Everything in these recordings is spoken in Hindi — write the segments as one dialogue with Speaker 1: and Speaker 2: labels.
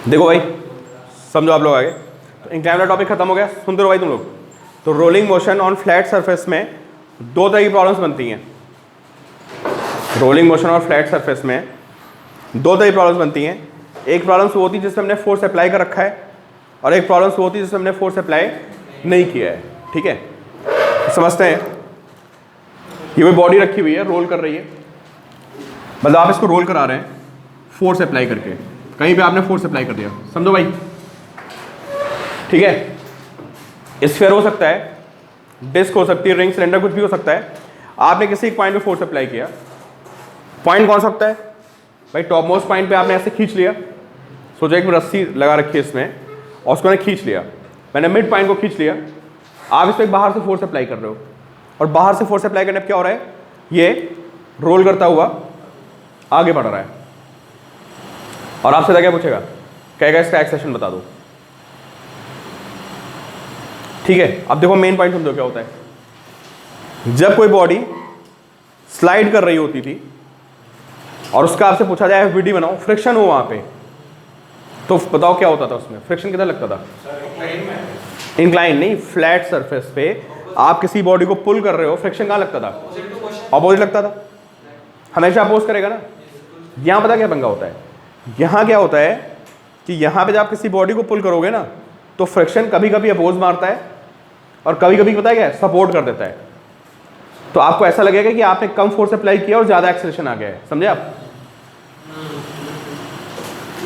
Speaker 1: देखो भाई, समझो आप लोग आगे। तो इंक्लाइन वाला टॉपिक खत्म हो गया, सुनते रहो भाई तुम लोग। तो rolling motion on flat surface में दो तरह की प्रॉब्लम्स बनती हैं। रोलिंग मोशन और फ्लैट सरफेस में दो तरह की प्रॉब्लम्स बनती हैं। एक प्रॉब्लम वो होती है जिसमें हमने फोर्स अप्लाई कर रखा है, और एक प्रॉब्लम वो होती है जिसमें हमने फोर्स अप्लाई नहीं किया है। ठीक है, तो समझते हैं। ये कोई बॉडी रखी हुई है, रोल कर रही है, मतलब आप इसको रोल करा रहे हैं फोर्स अप्लाई करके, कहीं पे आपने फोर्स अप्लाई कर दिया, समझो भाई। ठीक है, स्फीयर हो सकता है, डिस्क हो सकती है, रिंग, सिलेंडर, कुछ भी हो सकता है। आपने किसी एक पॉइंट पे फोर्स अप्लाई किया। पॉइंट कौन सकता है भाई? टॉप मोस्ट पॉइंट पे आपने ऐसे खींच लिया, सोचो एक रस्सी लगा रखी है इसमें, और उसको मैंने खींच लिया, मैंने मिड पॉइंट को खींच लिया। आप इस पर बाहर से फोर्स अप्लाई कर रहे हो, और बाहर से फोर्स अप्लाई करने पर क्या हो रहा है? ये रोल करता हुआ आगे बढ़ रहा है, और आपसे क्या पूछेगा? कहेगा इसका एक्सेशन बता दो। ठीक है, अब देखो मेन पॉइंट समझो क्या होता है। जब कोई बॉडी स्लाइड कर रही होती थी और उसका आपसे पूछा जाए एफबीडी बनाओ, फ्रिक्शन हो वहां पे, तो बताओ क्या होता था उसमें? फ्रिक्शन कितना लगता था? इंक्लाइन नहीं, फ्लैट सरफेस पे आप किसी बॉडी को पुल कर रहे हो, फ्रिक्शन कहाँ लगता था? अपोजिट लगता था, हमेशा अपोज करेगा ना। यहां पता क्या पंगा होता है? यहां क्या होता है कि यहां पे जब आप किसी बॉडी को पुल करोगे ना, तो फ्रिक्शन कभी कभी अपोज मारता है, और कभी कभी पता है क्या, सपोर्ट कर देता है। तो आपको ऐसा लगेगा कि आपने कम फोर्स अप्लाई किया और ज्यादा एक्सेलरेशन आ गया है, समझे आप?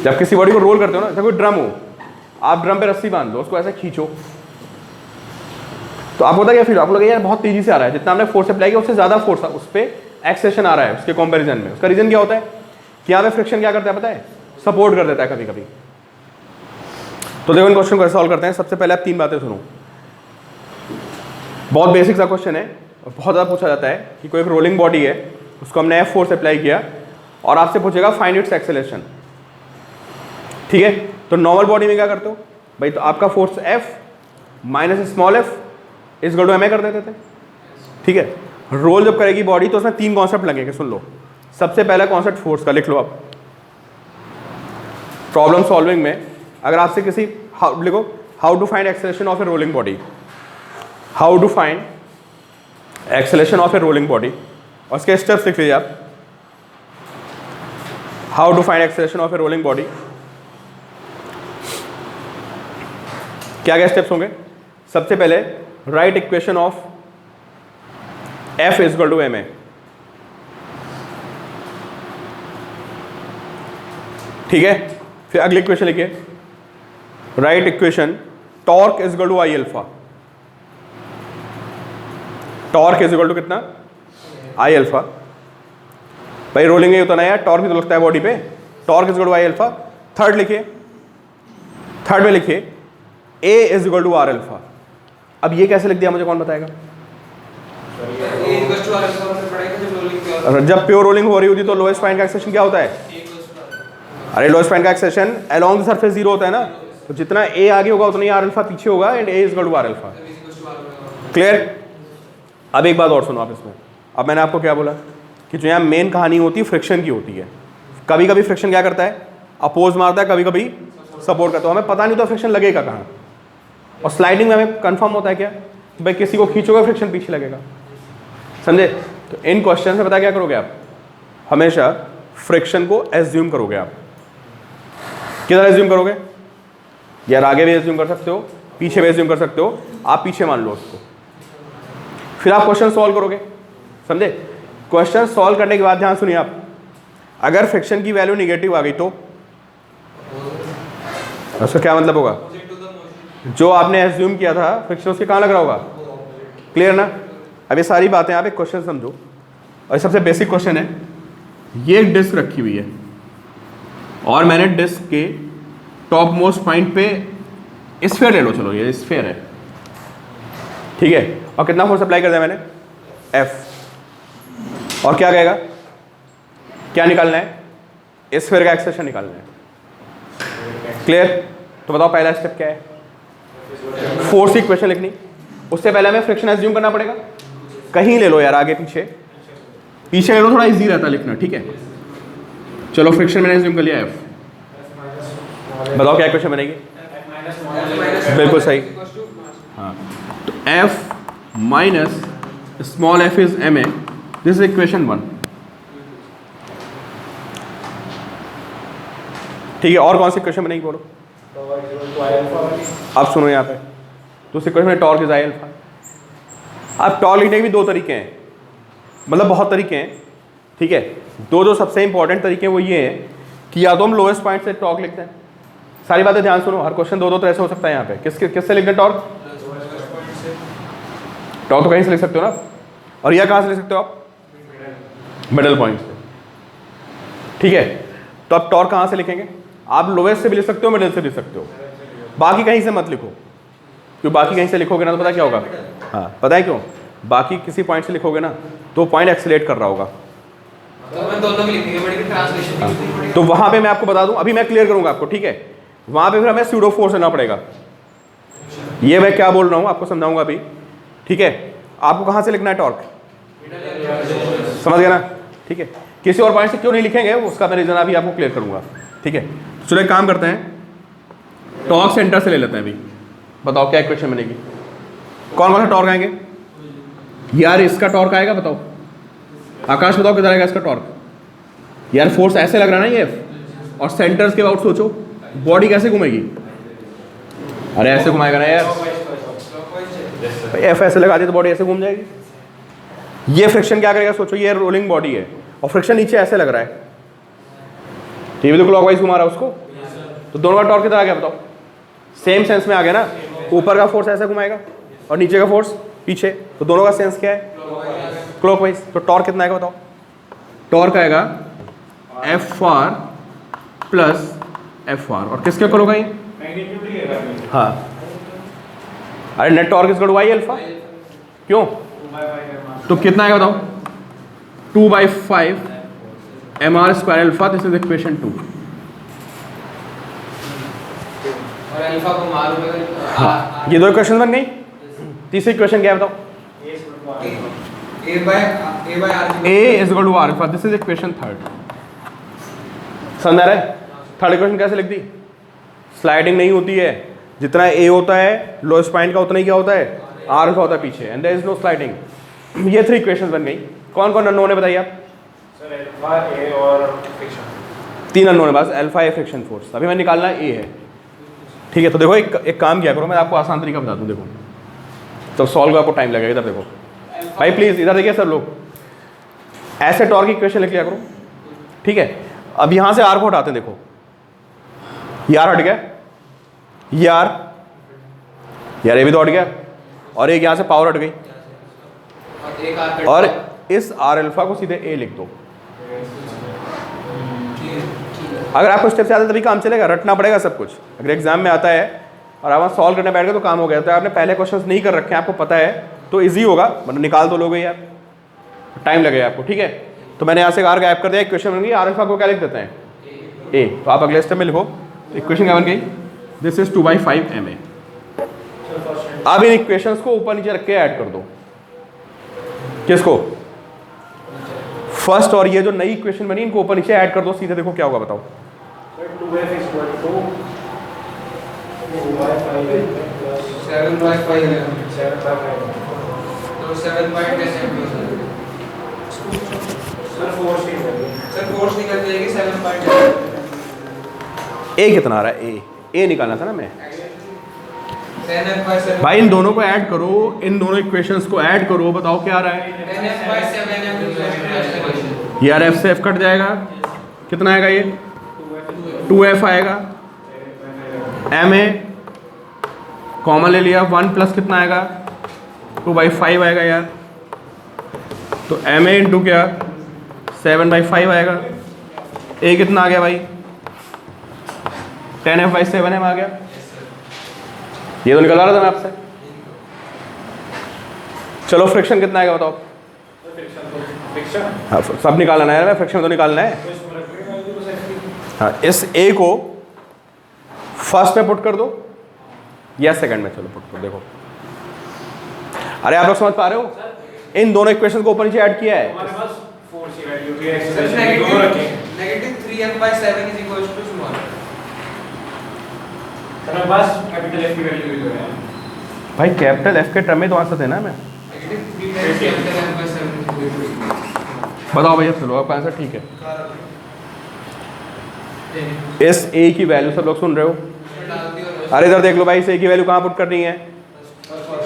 Speaker 1: जब किसी बॉडी को रोल करते हो ना, जैसे कोई ड्रम हो, आप ड्रम पे रस्सी बांध दो, उसको ऐसे खींचो, तो आपको पता क्या फील? आपको लगेगा यार बहुत तेजी से आ रहा है, जितना हमने फोर्स अप्लाई किया उससे ज्यादा फोर्स उस पर एक्सेलरेशन आ रहा है उसके कंपैरिजन में। उसका रीजन क्या होता है कि यहाँ पे फ्रिक्शन क्या करता है पता है? सपोर्ट कर देता है कभी कभी। तो देखो इन क्वेश्चन को सॉल्व करते हैं। सबसे पहले आप तीन बातें सुनो, बहुत बेसिक सा क्वेश्चन है, और बहुत ज़्यादा पूछा जाता है कि कोई एक रोलिंग बॉडी है, उसको हमने एफ फोर्स अप्लाई किया, और आपसे पूछेगा फाइंड इट्स एक्सेलरेशन। ठीक है, तो नॉर्मल बॉडी में क्या करते हो भाई? तो आपका force F minus small F is equal to M A कर देते थे। ठीक है, रोल जब करेगी बॉडी तो उसमें तीन कॉन्सेप्ट लगेंगे, सुन लो। सबसे पहला कॉन्सेप्ट फोर्स का लिख लो आप। प्रॉब्लम सॉल्विंग में अगर आपसे किसी लिखो how to find acceleration of a rolling body, how to find acceleration of a rolling body, और उसके स्टेप्स लिख लीजिए आप। How to find acceleration of a rolling body, क्या क्या स्टेप्स होंगे? सबसे पहले write equation of F is equal to M A. ठीक है, फिर अगली इक्वेशन लिखिए, write equation torque is equal to I alpha. Torque is equal to कितना? I alpha. भाई रोलिंग ही होता ना यार, टॉर्क भी तो लगता है बॉडी पे। Torque is equal to I alpha. Third लिखिए, थर्ड में लिखिए A is equal to R alpha. अब ये कैसे लिख दिया मुझे कौन बताएगा? जब प्योर रोलिंग हो रही होती तो लोएस्ट पॉइंट का एक्सेशन क्या होता है? अरे लोएस्ट पॉइंट का acceleration along the surface zero होता है ना, तो जितना ए आगे होगा उतना ही आर अल्फा पीछे होगा, and A is equal to R alpha. Clear? अब एक बात और सुनो आप इसमें। अब मैंने आपको क्या बोला कि जो यहाँ मेन कहानी होती है फ्रिक्शन की होती है। कभी कभी फ्रिक्शन क्या करता है? अपोज मारता है, कभी कभी सपोर्ट करता है। हमें पता नहीं होता फ्रिक्शन लगेगा कहाँ, और स्लाइडिंग में हमें कंफर्म होता है क्या कि भाई किसी को खींचोगे फ्रिक्शन पीछे लगेगा, समझे? तो इन क्वेश्चन से पता क्या करोगे आप? हमेशा फ्रिक्शन को एज्यूम करोगे आप। किधर एज्यूम करोगे? यार आगे भी एज्यूम कर सकते हो, पीछे भी एज्यूम कर सकते हो। आप पीछे मान लो उसको, फिर आप क्वेश्चन सॉल्व करोगे, समझे? क्वेश्चन सॉल्व करने के बाद ध्यान सुनिए आप, अगर फ्रिक्शन की वैल्यू निगेटिव आ गई तो उसका क्या मतलब होगा? जो आपने एज्यूम किया था फ्रिक्शन उसके कहाँ लग रहा होगा? क्लियर ना? अब ये सारी बातें आप एक क्वेश्चन समझो, और सबसे बेसिक क्वेश्चन है, ये एक डिस्क रखी हुई है, और मैंने डिस्क के टॉप मोस्ट पॉइंट पे स्फीयर ले लो, चलो ये स्फीयर है, ठीक है, और कितना फोर्स अप्लाई कर दिया मैंने? एफ। और क्या कहेगा? क्या निकालना है? स्फीयर का एक्सेलरेशन निकालना है। क्लियर? तो बताओ पहला स्टेप क्या है? फोर्स की इक्वेशन लिखनी। उससे पहले हमें फ्रिक्शन एज्यूम करना पड़ेगा। कहीं ले लो यार, आगे पीछे, पीछे ले लो, थोड़ा इजी रहता लिखना। ठीक है, चलो फ्रिक्शन मैंने एज्यूम कर लिया एफ। बताओ क्या इक्वेशन बनेगी? बिल्कुल सही। हाँ, तो F minus small F is M A, this is equation 1। ठीक है, और कौन सी इक्वेशन बनेगी बोलो? अब सुनो यहाँ पे, तो उस इक्वेशन में टॉर्क इज आई अल्फा। अब टॉर्क लिखने के भी दो तरीके हैं, मतलब बहुत तरीके हैं, ठीक है। दो जो सबसे इंपॉर्टेंट तरीके हैं वो ये हैं कि या तो हम लोएस्ट पॉइंट से टॉर्क लिखते हैं, सारी बातें ध्यान सुनो, हर क्वेश्चन दो तरह से हो सकता है यहाँ पे। किससे लिखते हैं टॉर्क? टॉर्क तो कहीं से लिख सकते हो ना, और यह कहाँ से लिख सकते हो आप? मिडल पॉइंट से, ठीक है। तो अब टॉर्क कहाँ से लिखेंगे? आप लोएस्ट से भी लिख सकते हो, मिडिल से भी लिख सकते हो, बाकी कहीं से मत लिखो, क्यों? बाकी कहीं से लिखोगे ना तो पता क्या होगा? हाँ, पता है क्यों? बाकी किसी पॉइंट से लिखोगे ना तो पॉइंट एक्सीलरेट कर रहा होगा, तो वहां पे मैं आपको बता दूं, अभी मैं क्लियर करूंगा आपको, ठीक है। वहां पे फिर हमें स्यूडो फोर्स लेना पड़ेगा, ये मैं क्या बोल रहा हूं आपको समझाऊंगा अभी, ठीक है। आपको कहां से लिखना है टॉर्क? समझ गया ना? ठीक है, किसी और पॉइंट से क्यों नहीं लिखेंगे उसका मैं रीजन अभी आपको क्लियर करूंगा, ठीक है। चलो एक काम करते हैं, टॉर्क सेंटर से ले लेते हैं अभी। बताओ क्या इक्वेशन बनेगी? कौन कौन सा टॉर्क आएंगे यार? इसका टॉर्क आएगा, बताओ आकाश, बताओ किधर आएगा इसका टॉर्क? यार फोर्स ऐसे लग रहा है ना ये, और सेंटर्स के अबाउट सोचो, बॉडी कैसे घूमेगी? अरे ऐसे घुमाएगा ना यार, एफ ऐसे लगा दिया तो बॉडी ऐसे घूम जाएगी। ये फ्रिक्शन क्या करेगा सोचो, ये रोलिंग बॉडी है और फ्रिक्शन नीचे ऐसे लग रहा है, ठीक है, तो क्लॉकवाइज घुमा रहा है उसको, तो दोनों का टॉर्क किधर आ गया बताओ? सेम सेंस में आ गया ना, ऊपर का फोर्स ऐसे घुमाएगा और नीचे का फोर्स पीछे, तो दोनों का सेंस क्या है? क्लॉकवाइज। तो टॉर्क कितना आएगा बताओ? टॉर्क आएगा F R plus F R, और किसके इक्वल होगा ये? हाँ, अरे net torque is equal to Y alpha, क्यों? तो कितना आएगा बताओ? 2/5 mr square alpha, this is equation 2।
Speaker 2: और अल्फा को मालूम है।
Speaker 1: हाँ, ये दो इक्वेशन बन गई। तीसरी इक्वेशन क्या है बताओ?
Speaker 2: a by r
Speaker 1: a is equal to R alpha, this is equation 3। समझ आ रहा है? थर्ड इक्वेशन कैसे लिख दी? स्लाइडिंग नहीं होती है, जितना a होता है लोएस्ट पॉइंट का उतना ही क्या होता है? r अल्फा होता है पीछे, and there is no sliding. ये 3 इक्वेशंस बन गई। कौन कौन अननोन है बताइए आप?
Speaker 3: सर अल्फा, ए और फ्रिक्शन।
Speaker 1: 3 अननोन है बस, अल्फा ए फ्रिक्शन फोर्स, अभी मैं निकालना ए है, ठीक है। तो देखो एक काम किया करो, मैं आपको आसान तरीका बता दूं, देखो तो सॉल्व का आपको टाइम लगेगा। इधर देखो भाई, प्लीज इधर देखिए सब लोग, ऐसे टॉर्क की इक्वेशन लिख लिया करो, ठीक है। अब यहां से आर को हटाते हैं, देखो यार हट गया, यार ये भी तो हट गया, और एक यहां से पावर हट गई, और इस आर अल्फा को सीधे ए लिख दो। अगर आपको स्टेप से आता तभी काम चलेगा, रटना पड़ेगा सब कुछ। अगर एग्जाम में आता है और आप सॉल्व करने बैठ गए तो काम हो गया। तो आपने पहले क्वेश्चंस नहीं कर रखे हैं, आपको पता है तो इजी होगा, मतलब निकाल दो लोगे यार, टाइम लगेगा आपको, ठीक है। तो मैंने यहाँ से आर गायब कर दिया, इक्वेशन बन गई, आर अल्फा को क्या लिख देते हैं? ए। तो आप अगले स्टेप में लिखो, इक्वेशन क्या बन गई? This is 2/5 ma। अब इन इक्वेशंस को ऊपर नीचे रख के ऐड कर दो। किसको? फर्स्ट, और ये जो नई इक्वेशन बनी इनको ऊपर नीचे ऐड कर दो सीधे, देखो क्या होगा बताओ?
Speaker 3: 2f is equal to 2/5
Speaker 2: 7/5
Speaker 3: 7/5।
Speaker 2: तो 7/10
Speaker 3: सर फोर्स नहीं होगी।
Speaker 2: सर फोर्स निकल जाएगी 7/10।
Speaker 1: ए कितना आ रहा है? ए निकालना था ना मैं
Speaker 2: 10f/7
Speaker 1: भाई। इन दोनों को ऐड करो, इन दोनों इक्वेशंस को ऐड करो, बताओ क्या आ रहा है?
Speaker 2: 10f/7
Speaker 1: यार एफ से एफ कट जाएगा, कितना आएगा ये? 2f आएगा, एम ए कॉमन ले लिया, 1 प्लस कितना आएगा? 2/5 आएगा यार, तो एम ए इंटू क्या? 7/5 आएगा। ए कितना आ गया भाई? 10f/7 एम आ गया। ये तो निकलवा रहा था मैं आपसे। चलो फ्रिक्शन कितना आएगा बताओ?
Speaker 3: फ्रिक्शन
Speaker 1: हाँ, सब निकालना है, फ्रिक्शन तो निकालना है। हाँ, इस ए को फर्स्ट में पुट कर दो या सेकंड में? चलो पुट कर, देखो। अरे आप लोग समझ पा रहे हो? इन दोनों इक्वेशन को ऊपर नीचे ऐड किया है।
Speaker 3: हमारे पास फोर्स की वैल्यू भी है, दोनों रखें।
Speaker 2: -3f/7 is equals to small।
Speaker 3: Sir मेरे पास कैपिटल एफ की वैल्यू भी तो है।
Speaker 1: भाई कैपिटल एफ के टर्म में तो आंसर देना है मैं।
Speaker 2: Negative 3 times capital F by 7
Speaker 1: बताओ भैया, चलो आपका आंसर ठीक है। इस ए की वैल्यू सब लोग सुन रहे हो?
Speaker 2: डाल दी और
Speaker 1: अरे इधर देख लो भाई, इस ए की वैल्यू कहाँ पुट करनी है?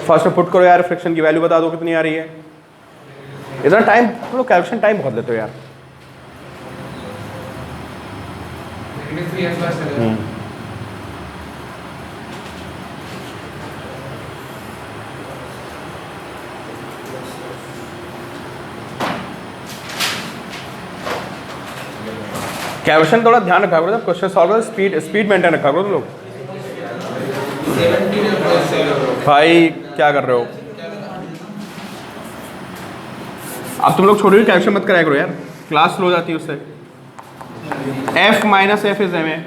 Speaker 1: फर्स्ट में पुट करो यार, फ्रिक्शन की वैल्यू बता दो कितनी आ रही है। इतना टाइम तुम लोग कैलकुलेशन टाइम बहुत लेते हो यार।
Speaker 2: नेगेटिव 3 एफ बाय 7
Speaker 1: कैलकुलेशन थोड़ा ध्यान रखा करो जब क्वेश्चन सॉल्व करो, स्पीड मेंटेन रखा करो तुम लोग।
Speaker 2: 17 एफ बाय 7
Speaker 1: भाई क्या कर रहे हो? अब तुम लोग छोटी हुई कैलकुलेशन मत कराया करो यार, क्लास स्लो हो जाती है उससे। f minus F is M है।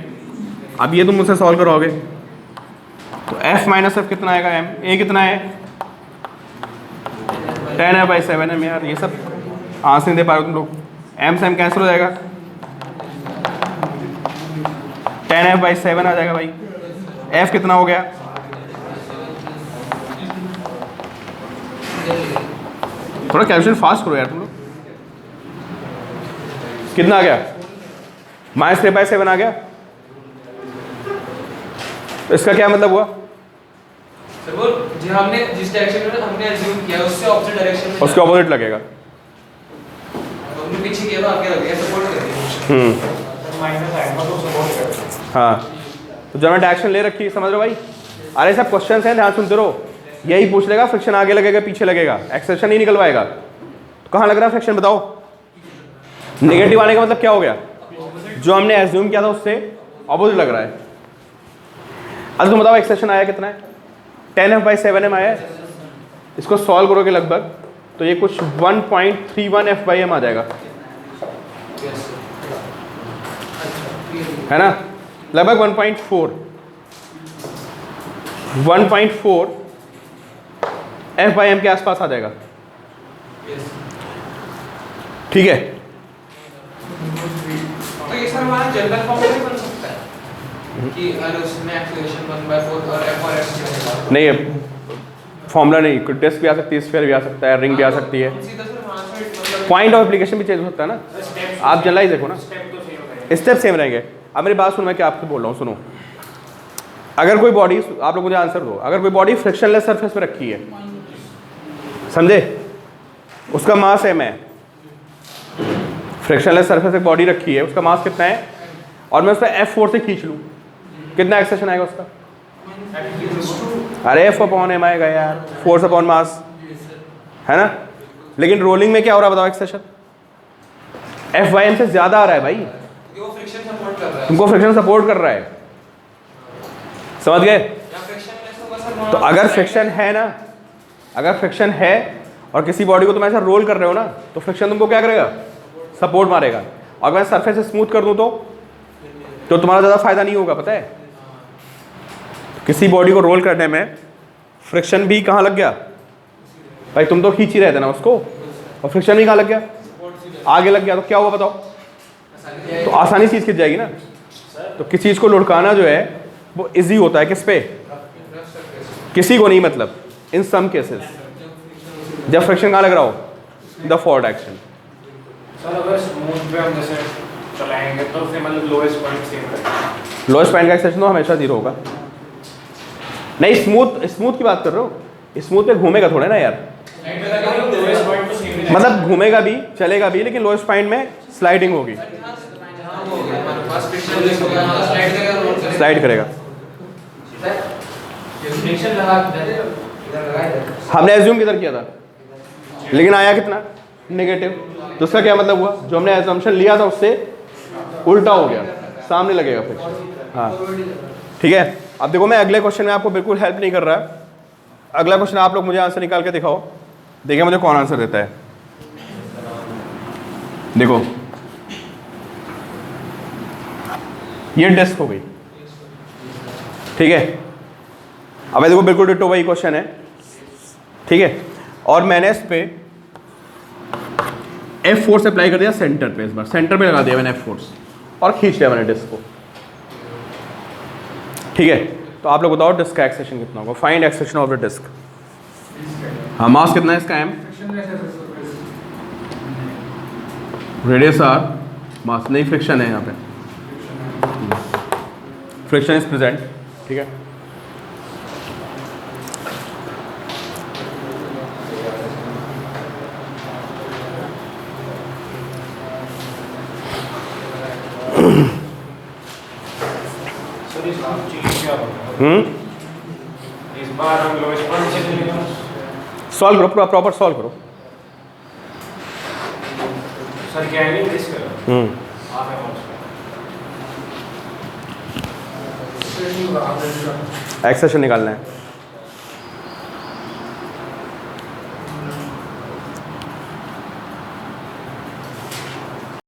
Speaker 1: अब ये तुम मुझसे सॉल्व करोगे तो f माइनस एफ कितना आएगा? m a कितना है? 10f/7 यार। ये सब आंसर नहीं दे पा रहे हो तुम लोग। m से m कैंसिल हो जाएगा, 10f/7 आ जाएगा भाई। f कितना हो गया? थोड़ा कैलकुलेशन फास्ट करो यार तुम लोग। कितना आ गया? -3/7 आ गया। तो इसका क्या मतलब हुआ?
Speaker 2: सर वो जो हमने जिस डायरेक्शन में हमने अज्यूम किया उससे ऑपोजिट डायरेक्शन में
Speaker 1: उसके ऑपोजिट लगेगा।
Speaker 2: हमने पीछे किया तो आगे लग गया, सपोर्ट कर दिया।
Speaker 3: सर माइनस आएगा तो सपोर्ट करेगा।
Speaker 1: हाँ, तो जब मैं डायरेक्शन ले रखी, समझ रहे हो भाई? अरे सब क्वेश्चन हैं, ध्यान सुनते रहो। यही पूछ लेगा फ्रिक्शन आगे लगेगा पीछे लगेगा, एक्सेशन नहीं निकलवाएगा। तो कहाँ लग रहा है फ्रिक्शन बताओ? नेगेटिव आने का मतलब क्या हो गया? जो हमने एज्यूम किया था उससे ऑपोजिट लग रहा है। अब तुम बताओ एक्सेशन आया कितना है? 10f/7m आया है। इसको सॉल्व करोगे लगभग तो ये कुछ 1.31 f/m आ जाएगा, है ना? लगभग 1.4 f/m के आसपास आ जाएगा। ठीक है,
Speaker 2: तो ये सर हमारा जनरल फॉर्म में बन सकता है कि अगर उसमें एक्सेलरेशन 1/4 और f और s
Speaker 1: नहीं है फॉर्मूला नहीं, डिस्क भी आ सकती है, स्फीयर भी आ सकता है, रिंग भी आ सकती है।
Speaker 2: सीधा सर वहां से मतलब
Speaker 1: पॉइंट ऑफ एप्लीकेशन भी चेंज हो सकता है ना।
Speaker 3: स्टेप्स
Speaker 1: आप जनरलाइज देखो ना,
Speaker 3: स्टेप तो सेम रहेगा।
Speaker 1: स्टेप सेम रहेंगे। अब मेरी बात सुनो, मैं क्या आपको बोल रहा हूँ, सुनो। अगर कोई बॉडी, आप लोग मुझे आंसर दो, अगर कोई बॉडी फ्रिक्शनलेस सरफेस पे रखी है, समझे? उसका मास m है। फ्रिक्शनलेस सरफेस एक बॉडी रखी है, उसका मास कितना है, और मैं उस पर F4 से खींच लूँ, कितना एक्सेशन आएगा उसका? अरे F/m आएगा यार, फोर्स अपॉन मास, है ना? लेकिन रोलिंग में क्या हो रहा है बताओ? एक्सेशन F/m से ज्यादा आ रहा है भाई,
Speaker 2: वो फ्रिक्शन सपोर्ट कर रहा है
Speaker 1: तुमको फ्रिक्शन सपोर्ट कर रहा है। समझ गए?
Speaker 2: या फ्रिक्शन लेस होगा सर
Speaker 1: तो अगर फ्रिक्शन है ना, अगर फ्रिक्शन है और किसी बॉडी को तुम ऐसा रोल कर रहे हो ना, तो फ्रिक्शन तुमको क्या करेगा? सपोर्ट मारेगा। और अगर सरफेस स्मूथ कर दूं तो तुम्हारा ज़्यादा फायदा नहीं होगा, पता है? किसी बॉडी को रोल करने में फ्रिक्शन भी कहाँ लग गया भाई? तुम तो खींच ही रहे थे ना उसको, और फ्रिक्शन भी कहाँ लग गया? आगे लग गया। तो क्या हुआ बताओ? तो आसानी चीज़ खिंच जाएगी ना। तो किसी चीज़ को लुढ़काना जो है वो इजी होता है किस पे? किसी को नहीं, मतलब इन सम केसेस जब फ्रिक्शन कहाँ लग रहा हो? The forward action.
Speaker 3: सर अगर स्मूथ पे हम जैसे चलाएंगे तो फिर मतलब लोएस्ट पॉइंट सेम रहेगा।
Speaker 1: लोएस्ट पॉइंट का एक्सेशन तो हमेशा 0 होगा। नहीं, स्मूथ की बात कर रहे हो? स्मूथ पे घूमेगा थोड़ा ना यार,
Speaker 3: लोएस्ट पॉइंट तो सेम
Speaker 1: मतलब घूमेगा भी चलेगा भी, लेकिन लोएस्ट पॉइंट में स्लाइडिंग होगी,
Speaker 2: हमारे पास फ्रिक्शन लेस होगा, स्लाइड करेगा, रोल करेगा,
Speaker 1: स्लाइड करेगा।
Speaker 2: फ्रिक्शन लगा इधर लगाया
Speaker 1: हमने एज्यूम किधर किया था, लेकिन आया कितना? नेगेटिव। तो उसका क्या मतलब हुआ? जो हमने एजम्पशन लिया था उससे उल्टा हो गया, सामने लगेगा फ्रिक्शन। हाँ ठीक है। अब देखो, मैं अगले क्वेश्चन में आपको बिल्कुल हेल्प नहीं कर रहा है। अगला क्वेश्चन आप लोग मुझे आंसर निकाल के दिखाओ, देखिए मुझे कौन आंसर देता है। देखो ये डिस्क हो गई, ठीक है। अब देखो बिल्कुल डिट्टो वही क्वेश्चन है, ठीक है। और मैंने इस पे F4 से अप्लाई कर दिया सेंटर पे, इस बार सेंटर पे लगा दिया मैंने F4 और खींच लिया मैंने डिस्क को, ठीक है। तो आप लोग बताओ डिस्क का एक्सेशन कितना होगा, find acceleration of the disc. हाँ मास कितना है इसका एम, रेडियस आर, मास नहीं, फ्रिक्शन है यहाँ पे, फ्रिक्शन इज प्रेजेंट, ठीक है।
Speaker 3: सर इसका चीज क्या होगा? इस बार हम लोएस्ट पॉइंट से लेंगे।
Speaker 1: सॉल्व करो, प्रॉपर सॉल्व करो।
Speaker 3: सर क्या है दिस करो। आप है
Speaker 1: एक्सेशन निकालना है।